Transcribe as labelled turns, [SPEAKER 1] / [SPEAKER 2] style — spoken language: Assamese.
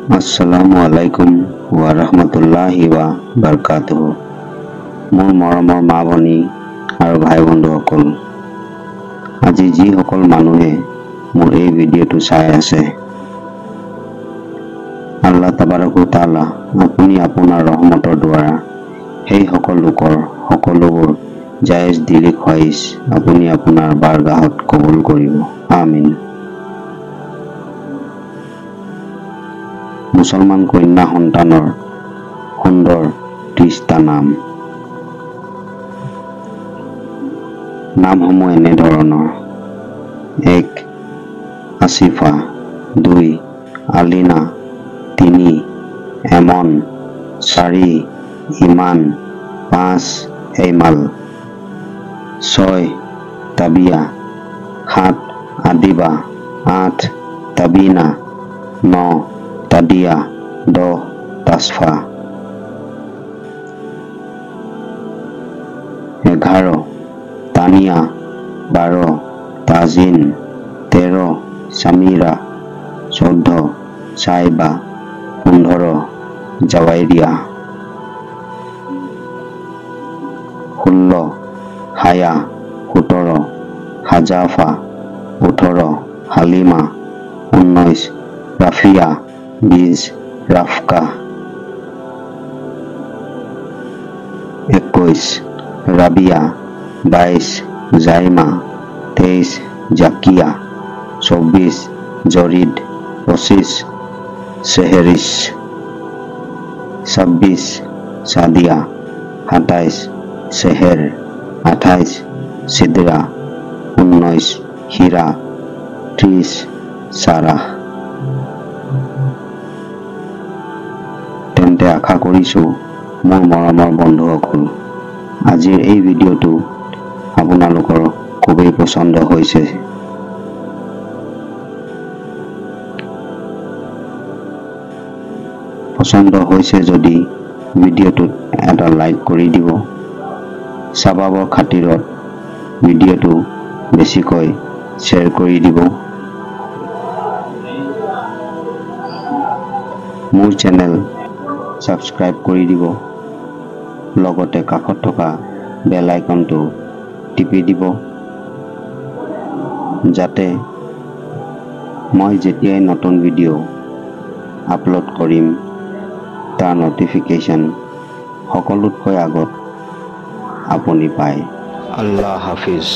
[SPEAKER 1] Assalamualaikum warahmatullahi wabarakatuh. মোৰ মৰমৰ মা ভনী আৰু ভাই বন্ধুসকল, আজি যিসকল মানুহে মোৰ এই ভিডিঅ'টো চাই আছে, আল্লাহ তাবাৰক ও তাআলা আপুনি আপোনাৰ ৰহমতৰ দ্বাৰা সেই সকল লোকৰ সকলোবোৰ জায়েজ দিলি খোৱাইছ আপুনি আপোনাৰ বাৰগাহত কবুল কৰিব। আমিন। মুছলমান কন্যা সন্তানৰ সুন্দৰ 30টা নামসমূহ এনেধৰণৰ: 1. আসিফা, 2. আলিনা, 3. এমন, 4. ইমান, 5. এইমাল, 6. তাবিয়া, 7. আদিবা, 8. তাবিনা, 9. তাদিয়া, 10. তাসফা, 11. তানিয়া, 12. তাজিন, 13. সামিরা, 14. সাইবা, 15. জাওয়াইরিয়া, 16. হায়া, 17. হাজাফা, 18. হালিমা, 19. রাফিয়া, 20. রাফকা, 21. রাবিয়া, 22. জাইমা, 23. জাকিয়া, 24. জরিদ, 25. সেহেরিস, 26. সাদিয়া, 27. সেহের, 28. সিদরা, 19. হীরা, 30. সারাহ। তেন্তে আশা কৰিছো মোৰ মৰমৰ বন্ধুসকল, আজিৰ এই ভিডিঅ'টো আপোনালোকৰ খুবেই পছন্দ হৈছে। পছন্দ হৈছে যদি ভিডিঅ'টোত এটা লাইক কৰি দিব। স্বভাৱৰ খাতিৰত ভিডিঅ'টো বেছিকৈ শ্বেয়াৰ কৰি দিব। মোৰ চেনেল সাবস্ক্ৰাইব কৰি দিব। লগতে কাষত থকা বেল আইকনটো টিপি দিব, যাতে মই যেতিয়াই নতুন ভিডিঅ' আপলোড কৰিম তাৰ নটিফিকেশ্যন সকলোতকৈ আগত আপুনি পায়। আল্লাহ হাফিজ।